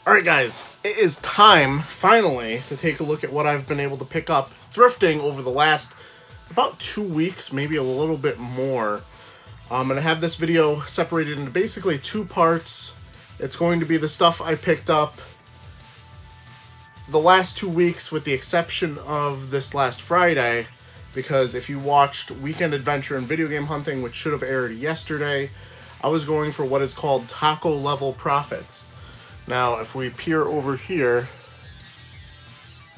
Alright guys, it is time, finally, to take a look at what I've been able to pick up thrifting over the last about 2 weeks, maybe a little bit more. I'm going to have this video separated into basically 2 parts. It's going to be the stuff I picked up the last 2 weeks with the exception of this last Friday, because if you watched Weekend Adventure and Video Game Hunting, which should have aired yesterday, I was going for what is called taco level profits. Now, if we peer over here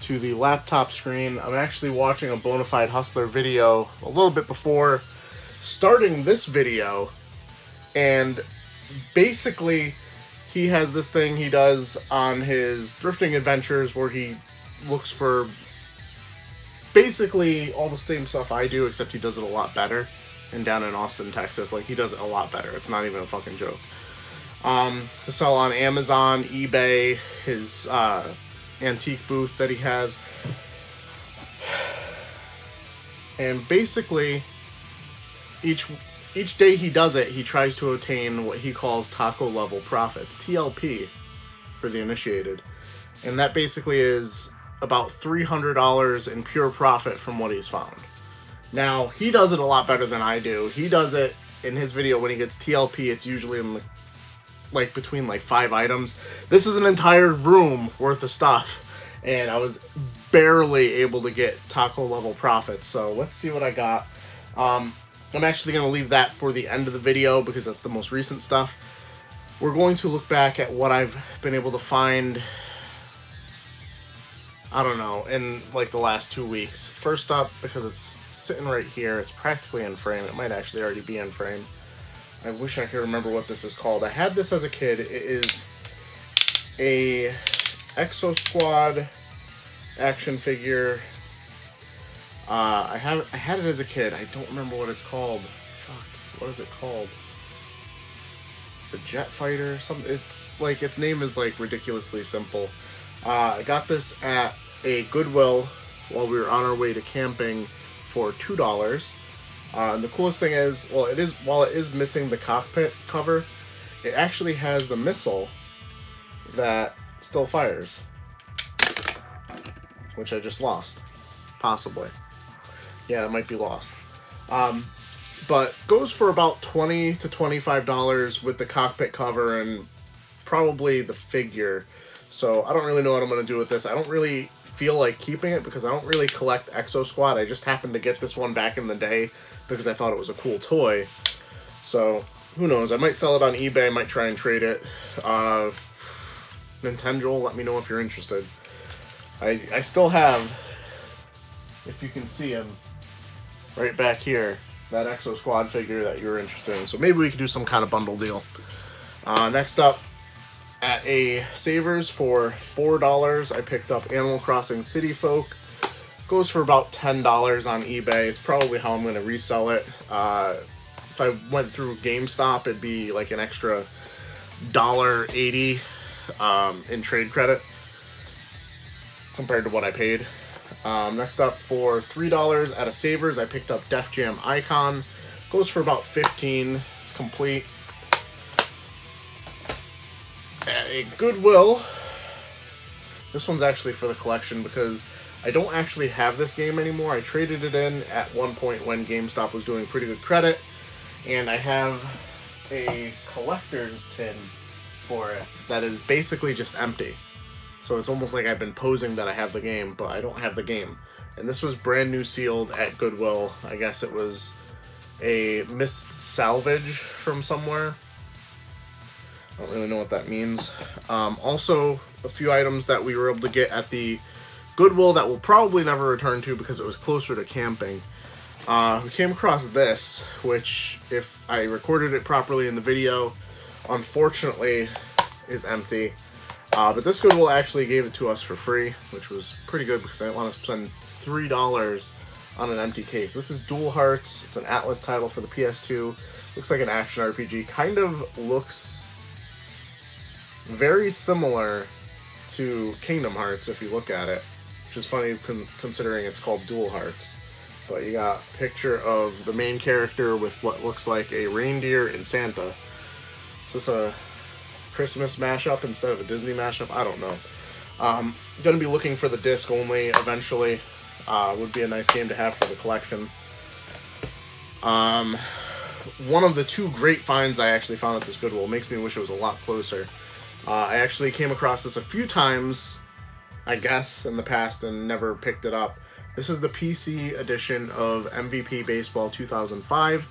to the laptop screen, I'm actually watching a Bonafide Hustler video a little bit before starting this video, and basically he has this thing he does on his thrifting adventures where he looks for basically all the same stuff I do, except he does it a lot better. And down in Austin, Texas, like, he does it a lot better. It's not even a fucking joke. To sell on Amazon, eBay, his antique booth that he has. And basically, each day he does it, he tries to attain what he calls taco level profits, TLP, for the initiated. And that basically is about $300 in pure profit from what he's found. Now, he does it a lot better than I do. He does it in his video when he gets TLP, it's usually in the between 5 items. This is an entire room worth of stuff, and I was barely able to get taco level profits. So let's see what I got. I'm actually going to leave that for the end of the video because that's the most recent stuff. We're going to look back at what I've been able to find, I don't know, in the last 2 weeks. First up, because it's sitting right here, it's practically in frame. It might actually already be in frame. I wish I could remember what this is called. I had this as a kid. It is a Exo Squad action figure. I had it as a kid. I don't remember what it's called. Fuck, what is it called? The Jet Fighter or something? It's its name is ridiculously simple. I got this at a Goodwill while we were on our way to camping for $2. And the coolest thing is, while it is missing the cockpit cover, it actually has the missile that still fires, which I just lost, possibly. Yeah, it might be lost. But goes for about $20 to $25 with the cockpit cover and probably the figure. So I don't really know what I'm going to do with this. I don't really feel like keeping it because I don't really collect Exo Squad. I just happened to get this one back in the day because I thought it was a cool toy. So who knows? I might sell it on eBay. I might try and trade it. Nintendo, let me know if you're interested. I still have, if you can see him right back here, that Exo Squad figure that you're interested in. So maybe we could do some kind of bundle deal. Next up, at a Savers for $4, I picked up Animal Crossing City Folk. Goes for about $10 on eBay. It's probably how I'm going to resell it. If I went through GameStop, it'd be an extra $1.80 in trade credit compared to what I paid. Next up, for $3 at a Savers, I picked up Def Jam Icon. Goes for about $15. It's complete. At a Goodwill, this one's actually for the collection because I don't actually have this game anymore. I traded it in at one point when GameStop was doing pretty good credit, and I have a collector's tin for it that is basically just empty. So it's almost like I've been posing that I have the game, but I don't have the game. And this was brand new sealed at Goodwill. I guess it was a missed salvage from somewhere. I don't really know what that means. Also, a few items that we were able to get at the Goodwill that we'll probably never return to because it was closer to camping. We came across this, which, if I recorded it properly in the video, unfortunately is empty. But this Goodwill actually gave it to us for free, which was pretty good because I didn't want to spend $3 on an empty case. This is Dual Hearts. It's an Atlas title for the PS2. Looks like an action RPG. Kind of looks very similar to Kingdom Hearts if you look at it, which is funny considering it's called Dual Hearts. But you got a picture of the main character with what looks like a reindeer and Santa. Is this a Christmas mashup instead of a Disney mashup? I don't know. Gonna be looking for the disc only eventually. Would be a nice game to have for the collection. One of the two great finds I actually found at this Goodwill, makes me wish it was a lot closer. I actually came across this a few times, I guess, in the past and never picked it up. This is the PC edition of MVP Baseball 2005.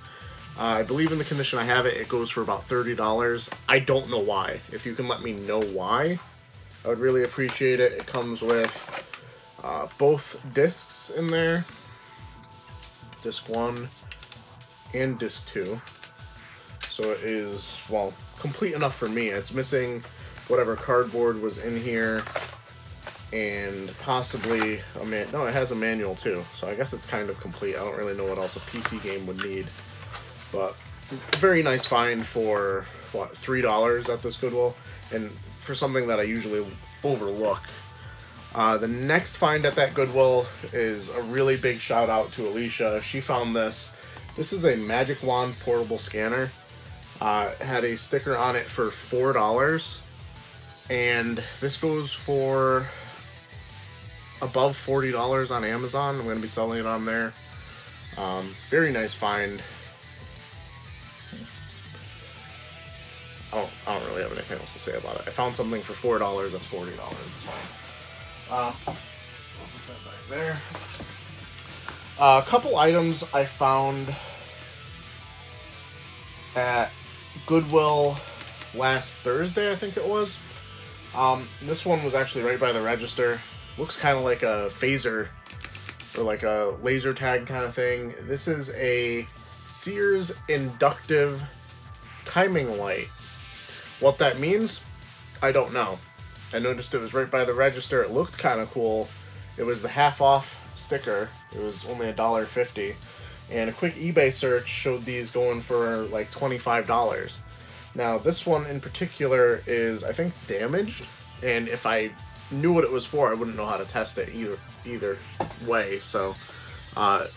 I believe in the condition I have it, it goes for about $30. I don't know why. If you can let me know why, I would really appreciate it. It comes with both discs in there. Disc 1 and disc 2. So it is, well, complete enough for me. It's missing whatever cardboard was in here and possibly a no, it has a manual too. So I guess it's kind of complete. I don't really know what else a PC game would need. But very nice find for, what, $3 at this Goodwill, and for something that I usually overlook. The next find at that Goodwill is a really big shout out to Alicia. She found this. This is a Magic Wand portable scanner. It had a sticker on it for $4, and this goes for above $40 on Amazon. I'm going to be selling it on there. Very nice find. I don't really have anything else to say about it. I found something for $4, that's $40. Put that back there. A couple items I found at Goodwill last Thursday, I think it was. This one was actually right by the register. Looks kind of like a phaser or like a laser tag kind of thing. This is a Sears inductive timing light. What that means, I don't know. I noticed it was right by the register. It looked kind of cool. It was the half off sticker. It was only $1.50. And a quick eBay search showed these going for like $25. Now this one in particular is, I think, damaged. And if I knew what it was for, I wouldn't know how to test it either way. So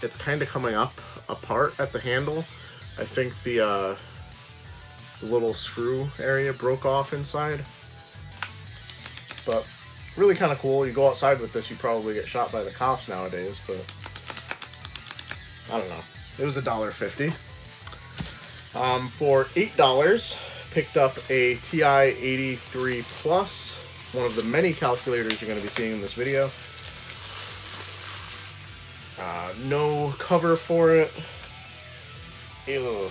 it's kind of coming up apart at the handle. I think the little screw area broke off inside, but really kind of cool. You go outside with this, you probably get shot by the cops nowadays, but I don't know. It was $1.50. For $8, picked up a TI-83 Plus, one of the many calculators you're going to be seeing in this video. No cover for it. Ew.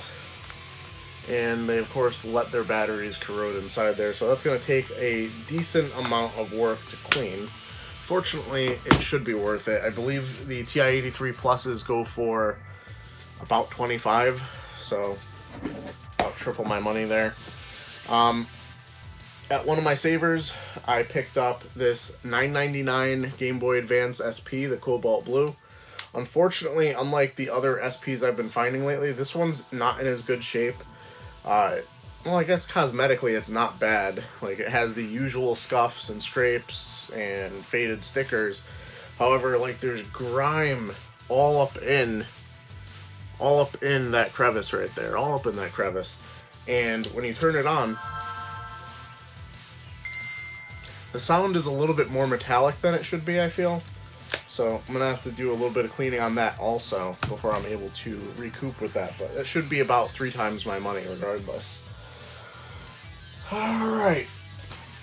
And they, of course, let their batteries corrode inside there, so that's going to take a decent amount of work to clean. Fortunately, it should be worth it. I believe the TI-83 Pluses go for about $25, so about triple my money there. At one of my savers, I picked up this $9.99 Game Boy Advance SP, the Cobalt Blue. Unfortunately, unlike the other SPs I've been finding lately, this one's not in as good shape. Well, I guess cosmetically it's not bad. Like, it has the usual scuffs and scrapes and faded stickers. However, like, there's grime all up in that crevice right there, all up in that crevice. And when you turn it on, the sound is a little bit more metallic than it should be, I feel. So I'm gonna have to do a little bit of cleaning on that also before I'm able to recoup with that, but it should be about 3 times my money regardless. Alright,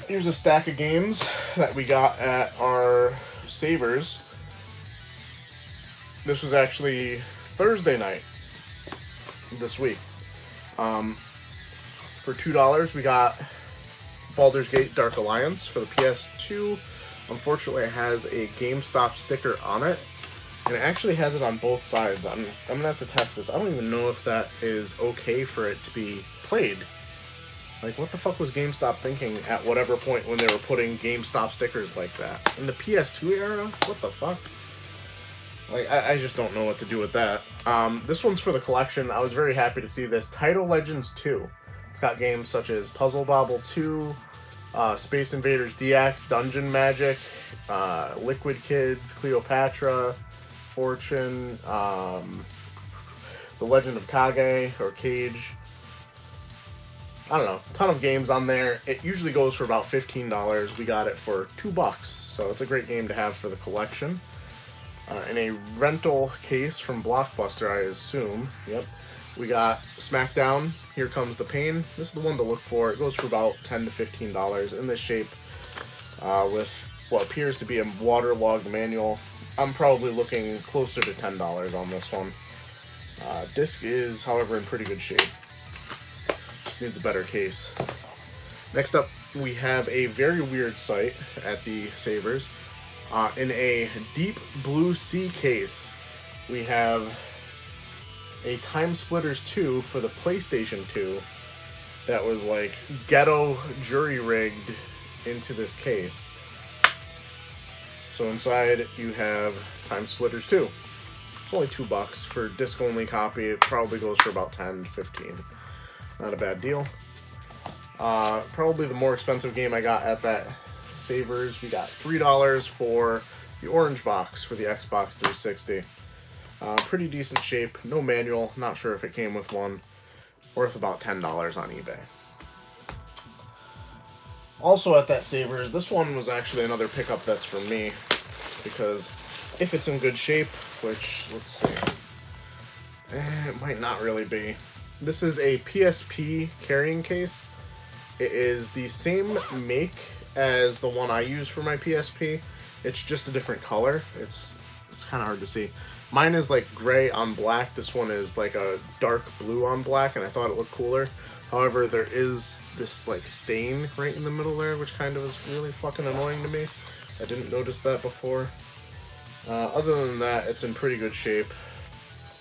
here's a stack of games that we got at our savers. This was actually Thursday night this week. For $2 we got Baldur's Gate Dark Alliance for the PS2. Unfortunately, it has a GameStop sticker on it, and it actually has it on both sides. I'm gonna have to test this. I don't even know if that is okay for it to be played. Like, what the fuck was GameStop thinking at whatever point when they were putting GameStop stickers like that? In the PS2 era? What the fuck? Like, I just don't know what to do with that. This one's for the collection. I was very happy to see this. Title Legends 2. It's got games such as Puzzle Bobble 2, Space Invaders DX, Dungeon Magic, Liquid Kids, Cleopatra, Fortune, The Legend of Kage, or Cage. I don't know, ton of games on there. It usually goes for about $15. We got it for $2, so it's a great game to have for the collection. In a rental case from Blockbuster, I assume. Yep. We got SmackDown, Here Comes the Pain. This is the one to look for. It goes for about $10 to $15 in this shape with what appears to be a waterlogged manual. I'm probably looking closer to $10 on this one. Disc is, however, in pretty good shape. Just needs a better case. Next up, we have a very weird sight at the Savers. In a deep blue sea case, we have a Time Splitters 2 for the PlayStation 2 that was like ghetto jury rigged into this case. So inside you have Time Splitters 2. It's only $2 for disc only copy. It probably goes for about 10 to 15. Not a bad deal. Probably the more expensive game I got at that Savers. We got $3 for the orange box for the Xbox 360. Pretty decent shape, no manual, not sure if it came with one. Worth about $10 on eBay. Also at that Savers, this one was actually another pickup that's for me, because if it's in good shape, which, let's see, it might not really be. This is a PSP carrying case. It is the same make as the one I use for my PSP. It's just a different color. It's kind of hard to see. Mine is like gray on black. This one is like a dark blue on black, and I thought it looked cooler. However, there is this like stain right in the middle there, which kind of is really fucking annoying to me. I didn't notice that before. Other than that, it's in pretty good shape.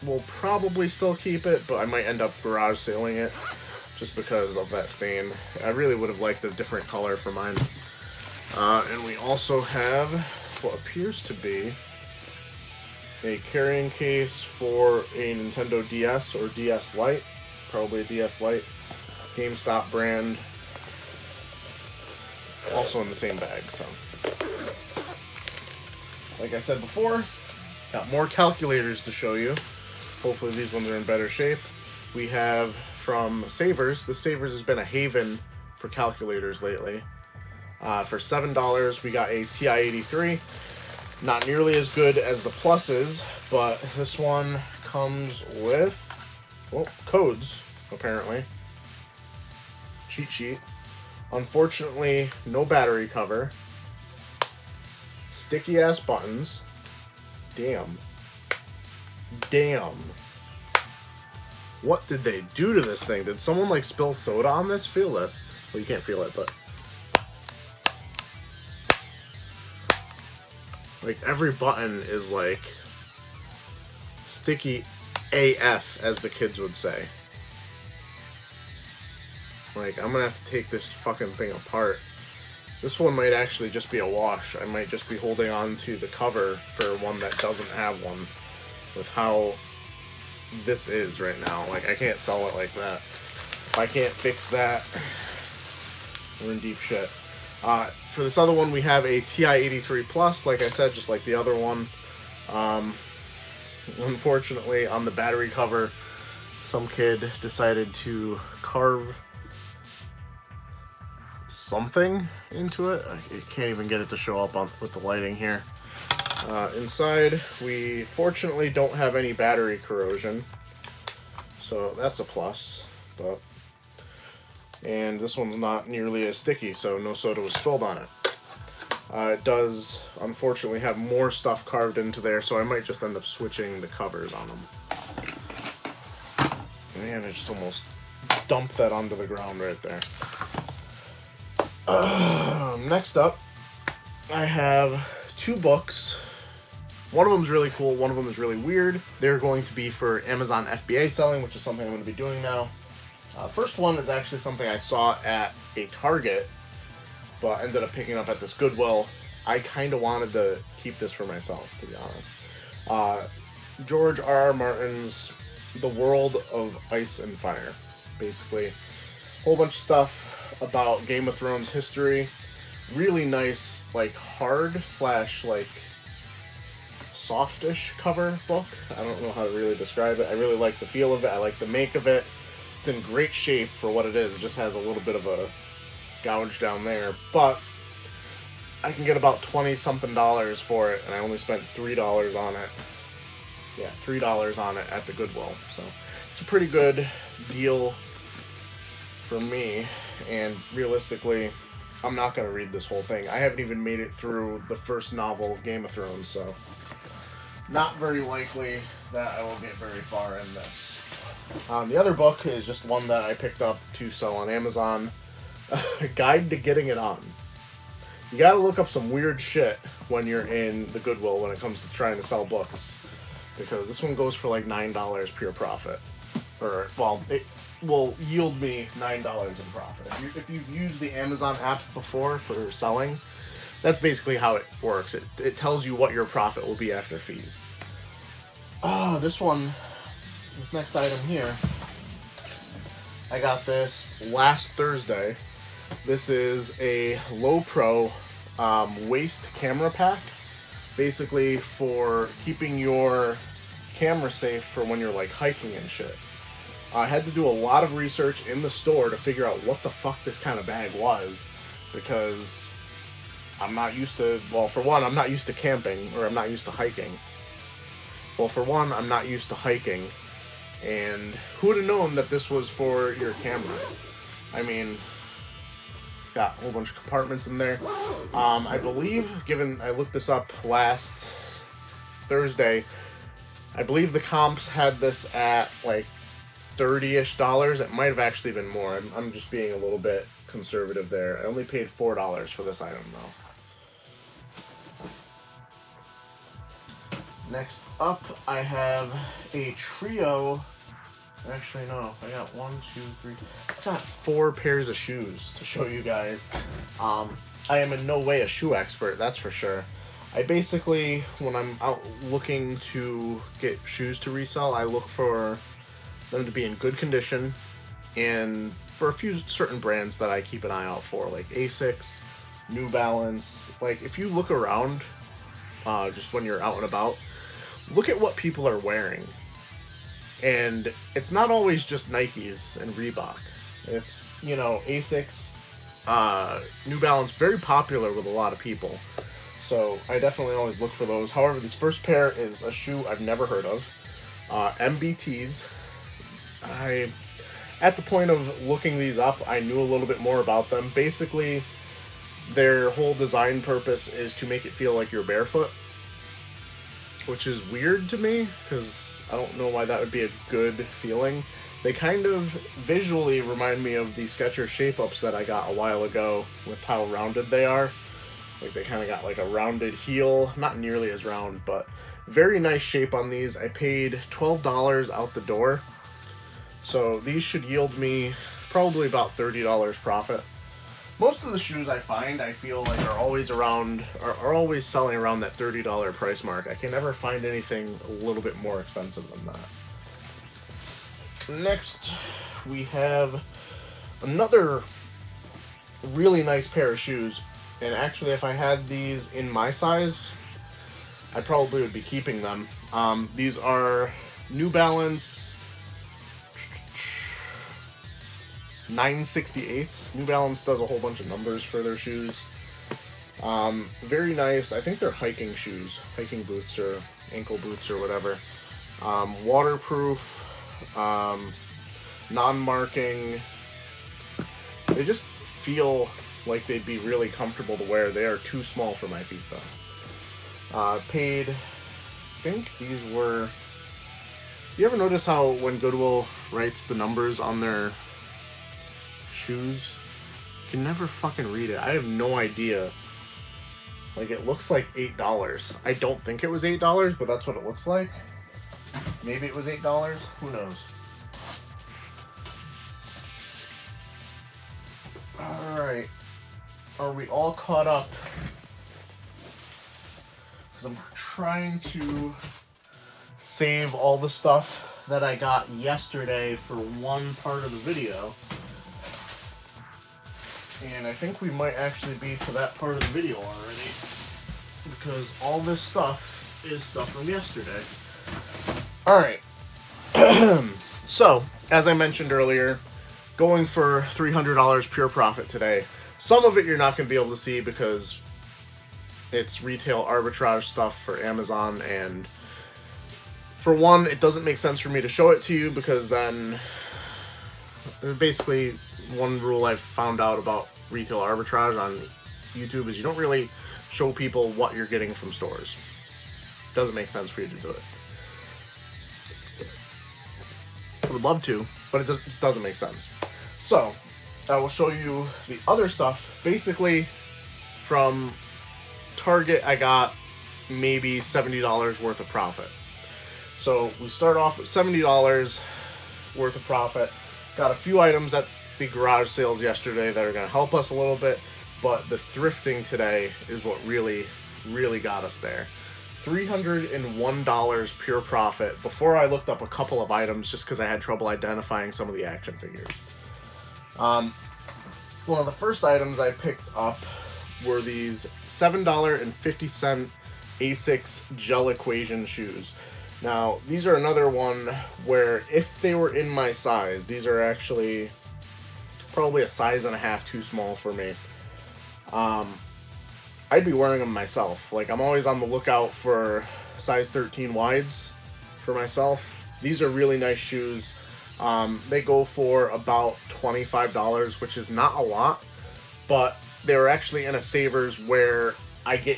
We'll probably still keep it, but I might end up garage sailing it just because of that stain. I really would have liked a different color for mine. And we also have what appears to be a carrying case for a Nintendo DS or DS Lite. Probably a DS Lite. GameStop brand. Also in the same bag, so. Like I said before, got more calculators to show you. Hopefully these ones are in better shape. We have from Savers. The Savers has been a haven for calculators lately. For $7, we got a TI-83. Not nearly as good as the pluses, but this one comes with, well, codes, apparently. Cheat sheet. Unfortunately, no battery cover. Sticky ass buttons. Damn. Damn. What did they do to this thing? Did someone like spill soda on this? Feel this. Well, you can't feel it, but like every button is like sticky AF, as the kids would say. Like, I'm gonna have to take this fucking thing apart. This one might actually just be a wash. I might just be holding on to the cover for one that doesn't have one, with how this is right now. Like, I can't sell it like that. If I can't fix that, we're in deep shit. For this other one, we have a TI-83 Plus, like I said, just like the other one. Unfortunately, on the battery cover, some kid decided to carve something into it. I can't even get it to show up on with the lighting here. Inside, we fortunately don't have any battery corrosion, so that's a plus. But and this one's not nearly as sticky, so no soda was spilled on it. It does unfortunately have more stuff carved into there, so I might just end up switching the covers on them. Man, I just almost dumped that onto the ground right there. Next up, I have two books. One of them is really cool, one of them is really weird. They're going to be for Amazon FBA selling, which is something I'm going to be doing now. First one is actually something I saw at a Target, but ended up picking up at this Goodwill. I kind of wanted to keep this for myself, to be honest. George R.R. Martin's The World of Ice and Fire. Basically, Whole bunch of stuff about Game of Thrones history. Really nice, like, hard slash, like, softish cover book. I don't know how to really describe it. I really like the feel of it. I like the make of it. It's in great shape for what it is. It just has a little bit of a gouge down there, but I can get about $20-something for it, and I only spent $3 on it. Yeah, $3 on it at the Goodwill. So it's a pretty good deal for me, and realistically, I'm not going to read this whole thing. I haven't even made it through the first novel of Game of Thrones, so not very likely that I will get very far in this. The other book is just one that I picked up to sell on Amazon. A Guide to Getting It On. You gotta look up some weird shit when you're in the Goodwill when it comes to trying to sell books, because this one goes for like $9 pure profit. Or, well, it will yield me $9 in profit. If you've used the Amazon app before for selling, that's basically how it works. It tells you what your profit will be after fees. This next item here, I got this last Thursday. This is a low pro waist camera pack, basically for keeping your camera safe for when you're like hiking and shit. I had to do a lot of research in the store to figure out what the fuck this kind of bag was, because I'm not used to, well, for one, I'm not used to camping, or I'm not used to hiking. Well, for one, I'm not used to hiking, and who would have known that this was for your camera? I mean, it's got a whole bunch of compartments in there. I believe, given I looked this up last Thursday, I believe the comps had this at like $30-ish. It might have actually been more. I'm just being a little bit conservative there. I only paid $4 for this item though. Next up, I have a trio. Actually, no. I got 1, 2, 3. I got 4 pairs of shoes to show you guys. I am in no way a shoe expert, that's for sure. I basically, when I'm out looking to get shoes to resell, I look for them to be in good condition, and for a few certain brands that I keep an eye out for, like Asics, New Balance. Like, if you look around, just when you're out and about, look at what people are wearing. And it's not always just Nikes and Reebok. It's, you know, Asics, New Balance, very popular with a lot of people. So I definitely always look for those. However, this first pair is a shoe I've never heard of. MBTs. At the point of looking these up, I knew a little bit more about them. Basically, their whole design purpose is to make it feel like you're barefoot, which is weird to me, because I don't know why that would be a good feeling. They kind of visually remind me of the Skechers shape-ups that I got a while ago, with how rounded they are. Like, they kind of got like a rounded heel, not nearly as round, but very nice shape on these. I paid $12 out the door, so these should yield me probably about $30 profit. Most of the shoes I find, I feel like are always selling around that $30 price mark. I can never find anything a little bit more expensive than that. Next, we have another really nice pair of shoes. And actually, if I had these in my size, I probably would be keeping them. These are New Balance 968s. New Balance does a whole bunch of numbers for their shoes. Very nice. I think they're hiking shoes, hiking boots or ankle boots or whatever. Waterproof, non-marking. They just feel like they'd be really comfortable to wear. They are too small for my feet though. Paid, I think these were, you ever notice how when Goodwill writes the numbers on their shoes, you can never fucking read it. I have no idea. Like, it looks like $8. I don't think it was $8, but that's what it looks like. Maybe it was $8, who knows. Alright. Are we all caught up? Because I'm trying to save all the stuff that I got yesterday for one part of the video. And I think we might actually be to that part of the video already, because all this stuff is stuff from yesterday. Alright, so, as I mentioned earlier, going for $300 pure profit today. Some of it you're not going to be able to see because it's retail arbitrage stuff for Amazon, and for one, it doesn't make sense for me to show it to you because then, basically, one rule I've found out about retail arbitrage on YouTube is you don't really show people what you're getting from stores. It doesn't make sense for you to do it. I would love to, but it just doesn't make sense. So, I will show you the other stuff. Basically, from Target, I got maybe $70 worth of profit. So, we start off with $70 worth of profit. Got a few items at the garage sales yesterday that are going to help us a little bit, but the thrifting today is what really got us there. $301 pure profit before I looked up a couple of items just because I had trouble identifying some of the action figures. One of the first items I picked up were these $7.50 Asics Gel Equation shoes. Now, these are another one where if they were in my size, these are actually probably a size and a half too small for me. I'd be wearing them myself. Like, I'm always on the lookout for size 13 wides for myself. These are really nice shoes. They go for about $25, which is not a lot, but they're actually in a Savers where I get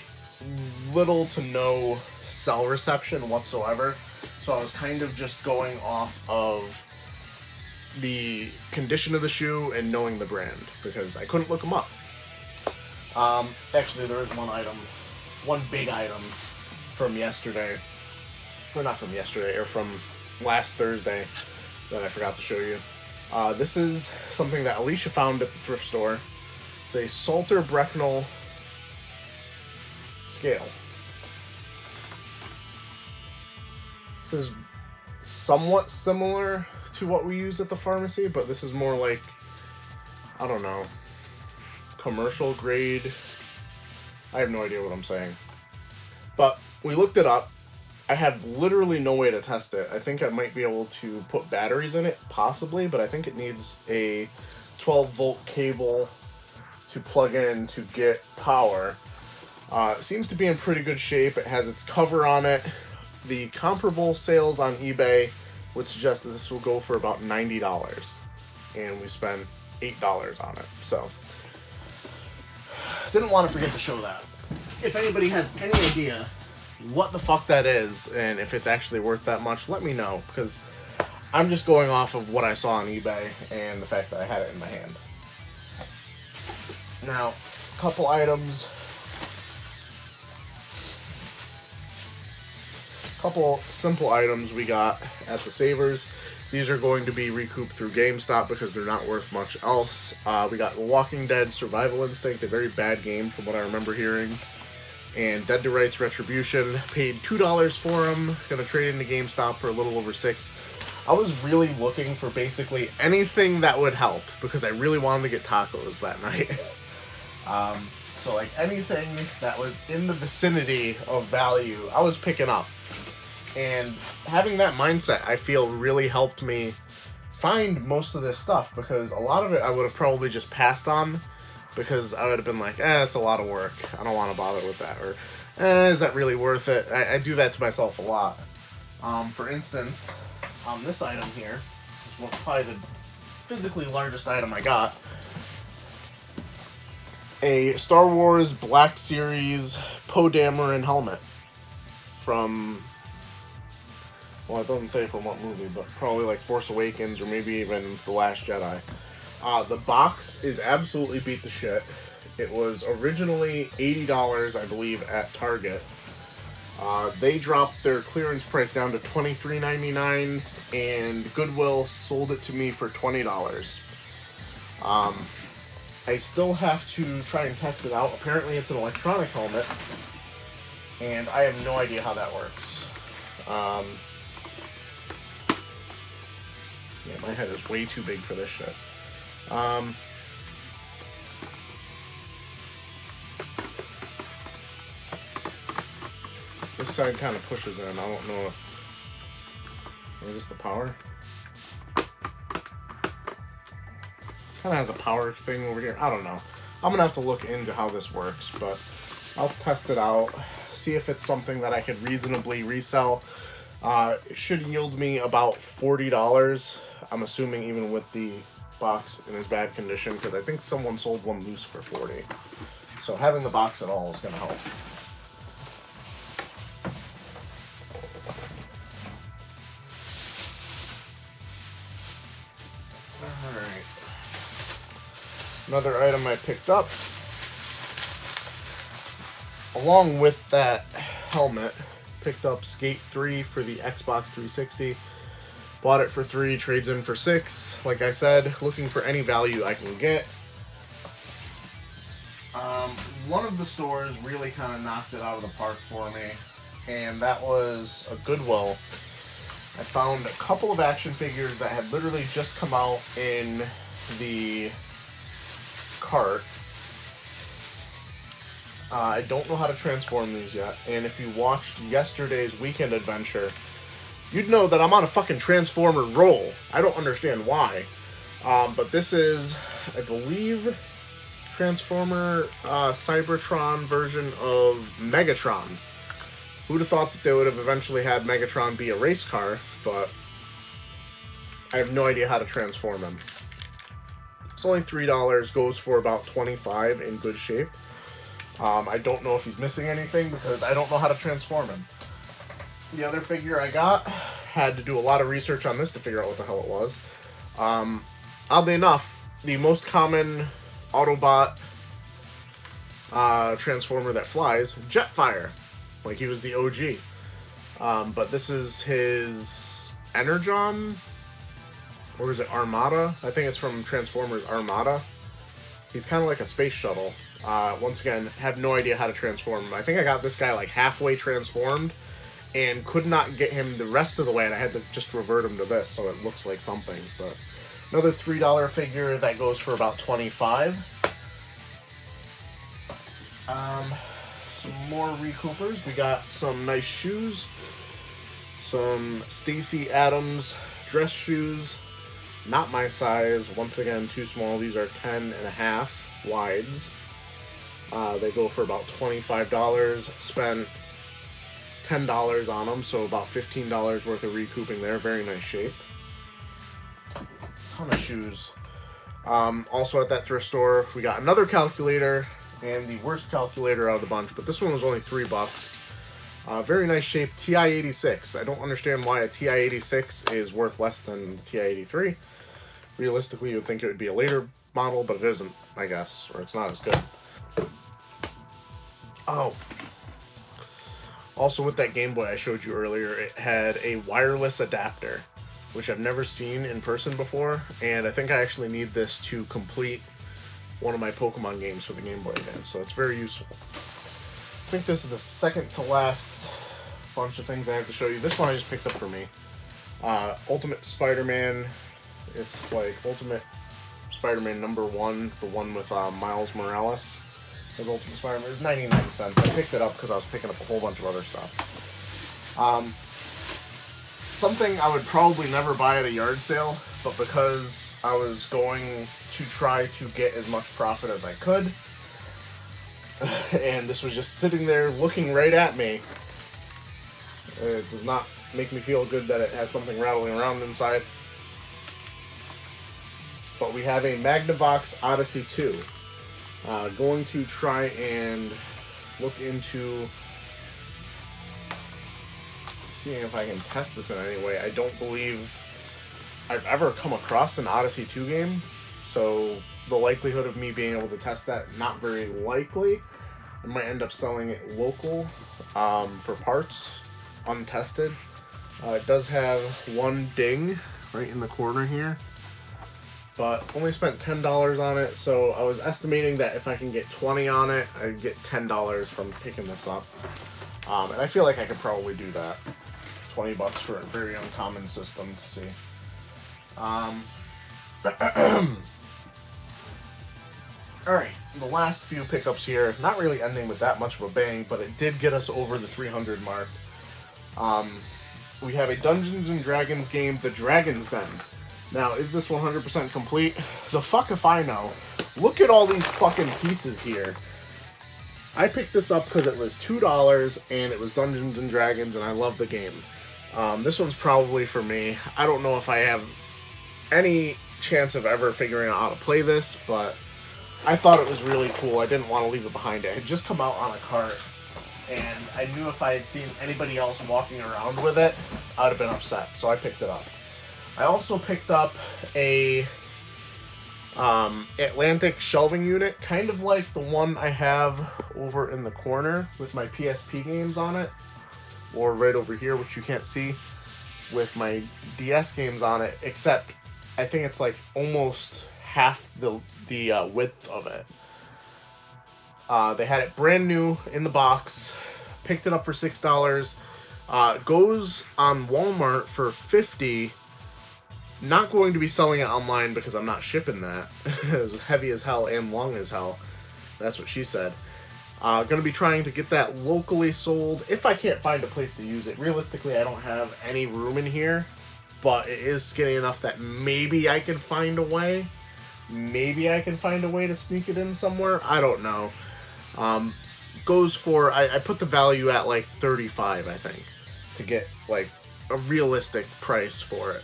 little to no cell reception whatsoever. So I was kind of just going off of the condition of the shoe and knowing the brand because I couldn't look them up. Actually, there is one big item from yesterday, or not from yesterday, or from last Thursday that I forgot to show you. This is something that Alicia found at the thrift store. It's a Salter Brecknell scale. This is somewhat similar to what we use at the pharmacy, but this is more like, I don't know, commercial grade. I have no idea what I'm saying. But we looked it up. I have literally no way to test it. I think I might be able to put batteries in it, possibly, but I think it needs a 12-volt cable to plug in to get power. It seems to be in pretty good shape. It has its cover on it. The comparable sales on eBay would suggest that this will go for about $90, and we spent $8 on it. So, didn't want to forget to show that. If anybody has any idea what the fuck that is, and if it's actually worth that much, let me know, because I'm just going off of what I saw on eBay and the fact that I had it in my hand. Now, a couple items. Couple simple items we got at the Savers. These are going to be recouped through GameStop because they're not worth much else. We got The Walking Dead Survival Instinct, a very bad game from what I remember hearing. And Dead to Rights Retribution. Paid $2 for them. Gonna trade into GameStop for a little over $6. I was really looking for basically anything that would help because I really wanted to get tacos that night. So like anything that was in the vicinity of value, I was picking up. And having that mindset, I feel, really helped me find most of this stuff, because a lot of it I would have probably just passed on because I would have been like, it's a lot of work. I don't want to bother with that. Or, is that really worth it? I do that to myself a lot. For instance, this item here is probably the physically largest item I got. A Star Wars Black Series Poe Dameron helmet from... well, it doesn't say from what movie, but probably like Force Awakens or maybe even The Last Jedi. The box is absolutely beat the shit. It was originally $80, I believe, at Target. They dropped their clearance price down to $23.99, and Goodwill sold it to me for $20. I still have to try and test it out. Apparently it's an electronic helmet, and I have no idea how that works. Yeah, my head is way too big for this shit. This side kind of pushes in. I don't know if... Is this the power? Kind of has a power thing over here. I don't know. I'm going to have to look into how this works, but I'll test it out, see if it's something that I could reasonably resell. It should yield me about $40. I'm assuming even with the box in as bad condition, because I think someone sold one loose for $40. So having the box at all is going to help. Alright. Another item I picked up, along with that helmet, picked up Skate 3 for the Xbox 360. Bought it for $3, trades in for $6. Like I said, looking for any value I can get. One of the stores really kind of knocked it out of the park for me, and that was a Goodwill. I found a couple of action figures that had literally just come out in the cart. I don't know how to transform these yet, and if you watched yesterday's Weekend Adventure, you'd know that I'm on a fucking Transformer roll. I don't understand why. But this is, I believe, Transformer Cybertron version of Megatron. Who'd have thought that they would have eventually had Megatron be a race car, but I have no idea how to transform him. It's only $3, goes for about $25 in good shape. I don't know if he's missing anything because I don't know how to transform him. The other figure I got, had to do a lot of research on this to figure out what the hell it was. Oddly enough, the most common Autobot Transformer that flies, Jetfire. Like, he was the OG. But this is his Energon? Or is it Armada? I think it's from Transformers Armada. He's kind of like a space shuttle. Once again, have no idea how to transform him. I think I got this guy like halfway transformed and could not get him the rest of the way, and I had to just revert him to this so it looks like something. But another $3 figure that goes for about $25. Some more recoupers. We got some nice shoes. Some Stacey Adams dress shoes. Not my size. Once again, too small. These are 10.5 wides. They go for about $25. Spent $10 on them, so about $15 worth of recouping there. Very nice shape. Ton of shoes. Also at that thrift store, we got another calculator, and the worst calculator out of the bunch, but this one was only $3. Very nice shape, TI-86. I don't understand why a TI-86 is worth less than the TI-83. Realistically, you would think it would be a later model, but it isn't, I guess, or it's not as good. Oh. Also with that Game Boy I showed you earlier, it had a wireless adapter, which I've never seen in person before, and I think I actually need this to complete one of my Pokemon games for the Game Boy Advance, so it's very useful. I think this is the second to last bunch of things I have to show you. This one I just picked up for me. Ultimate Spider-Man. It's like Ultimate Spider-Man #1, the one with Miles Morales. As Ultimate Spider-Man. It was 99 cents. I picked it up because I was picking up a whole bunch of other stuff. Something I would probably never buy at a yard sale, but because I was going to try to get as much profit as I could, and this was just sitting there looking right at me. It does not make me feel good that it has something rattling around inside. But we have a Magnavox Odyssey 2. Going to try and look into seeing if I can test this in any way. I don't believe I've ever come across an Odyssey 2 game, so the likelihood of me being able to test that, not very likely. I might end up selling it local for parts, untested. It does have one ding right in the corner here, but only spent $10 on it, so I was estimating that if I can get 20 on it, I'd get $10 from picking this up. And I feel like I could probably do that. 20 bucks for a very uncommon system to see. Alright. the last few pickups here, not really ending with that much of a bang, but it did get us over the 300 mark. We have a Dungeons and Dragons game, The Dragon's Den. Now, is this 100% complete? The fuck if I know. Look at all these fucking pieces here. I picked this up because it was $2 and it was Dungeons and Dragons and I love the game. This one's probably for me. I don't know if I have any chance of ever figuring out how to play this, but I thought it was really cool. I didn't want to leave it behind. It had just come out on a cart, and I knew if I had seen anybody else walking around with it, I'd have been upset, so I picked it up. I also picked up a Atlantic shelving unit, kind of like the one I have over in the corner with my PSP games on it, or right over here, which you can't see, with my DS games on it, except I think it's like almost half the width of it. They had it brand new in the box. Picked it up for $6. Goes on Walmart for $50. Not going to be selling it online because I'm not shipping that. It's heavy as hell and long as hell. That's what she said. Going to be trying to get that locally sold if I can't find a place to use it. Realistically, I don't have any room in here, but it is skinny enough that maybe I can find a way. Maybe I can find a way to sneak it in somewhere. I don't know. Goes for, I put the value at like $35, I think, to get like a realistic price for it.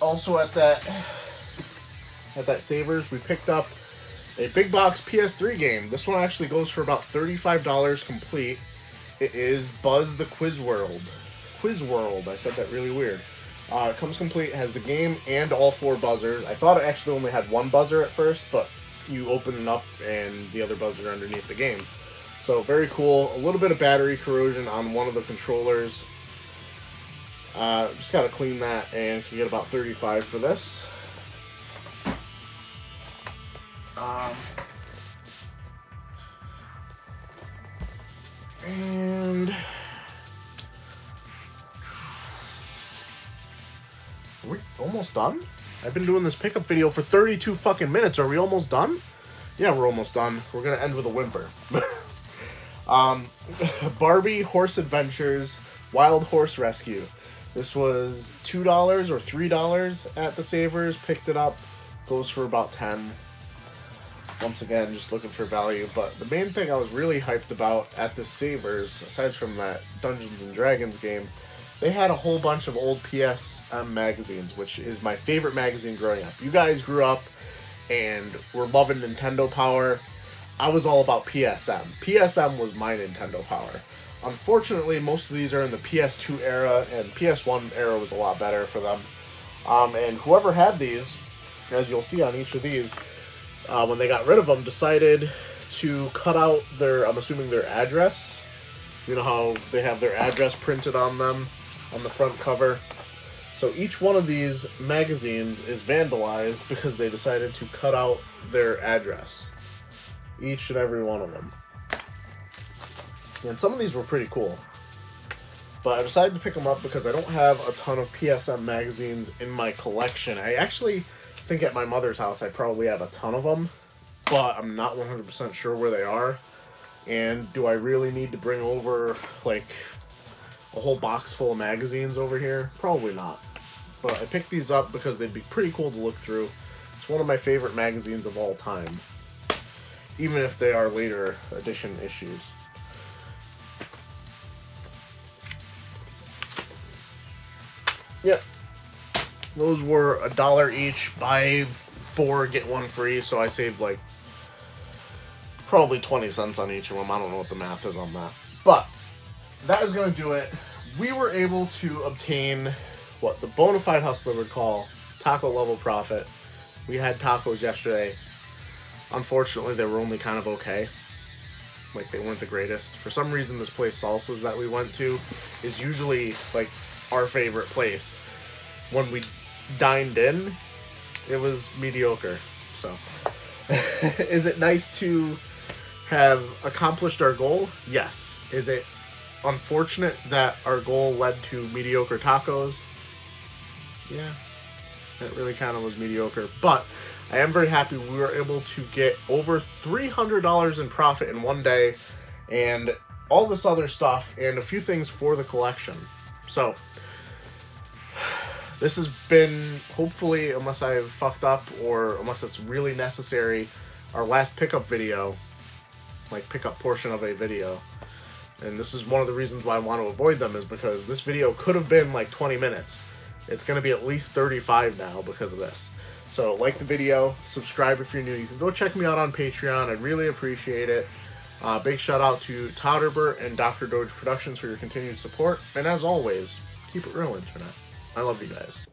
Also at that Savers, we picked up a big box PS3 game. This one actually goes for about $35 complete. It is Buzz the Quiz World. Quiz World, I said that really weird. It comes complete, has the game and all 4 buzzers. I thought it actually only had 1 buzzer at first, but you open it up and the other buzzers are underneath the game. So very cool. A little bit of battery corrosion on one of the controllers. Just got to clean that and can get about $35 for this. And are we almost done? I've been doing this pickup video for 32 fucking minutes. Are we almost done? Yeah, we're almost done. We're gonna end with a whimper. Barbie Horse Adventures Wild Horse Rescue. This was $2 or $3 at the Savers. Picked it up. Goes for about $10. Once again, just looking for value. But the main thing I was really hyped about at the Savers, aside from that Dungeons and Dragons game, they had a whole bunch of old PSM magazines, which is my favorite magazine growing up. You guys grew up and were loving Nintendo Power. I was all about PSM. PSM was my Nintendo Power. Unfortunately, most of these are in the PS2 era, and PS1 era was a lot better for them. And whoever had these, as you'll see on each of these, when they got rid of them, decided to cut out their, I'm assuming their address. You know how they have their address printed on them on the front cover. So each one of these magazines is vandalized because they decided to cut out their address. Each and every one of them. And some of these were pretty cool. But I decided to pick them up because I don't have a ton of PSM magazines in my collection. I actually think at my mother's house I probably have a ton of them, but I'm not 100% sure where they are. And do I really need to bring over like a whole box full of magazines over here? Probably not. But I picked these up because they'd be pretty cool to look through. It's one of my favorite magazines of all time, even if they are later edition issues. Yep. Those were $1 each. Buy 4, get 1 free, so I saved like probably 20 cents on each of them. I don't know what the math is on that. But that is going to do it. We were able to obtain what the Bonafide Hustler would call taco level profit. We had tacos yesterday. Unfortunately, they were only kind of okay. Like, they weren't the greatest. For some reason, this place, Salsa's, that we went to, is usually like our favorite place. When we dined in, it was mediocre. So, is it nice to have accomplished our goal? Yes. Is it unfortunate that our goal led to mediocre tacos? Yeah, that really kind of was mediocre. But I am very happy we were able to get over $300 in profit in one day, and all this other stuff, and a few things for the collection. So, this has been, hopefully, unless I've fucked up, or unless it's really necessary, our last pickup video, like pickup portion of a video. And this is one of the reasons why I want to avoid them, is because this video could have been like 20 minutes. It's going to be at least 35 now because of this. So, like the video, subscribe if you're new. You can go check me out on Patreon. I'd really appreciate it. Big shout out to Todderbert and Dr. Doge Productions for your continued support. And as always, keep it real, Internet. I love you guys.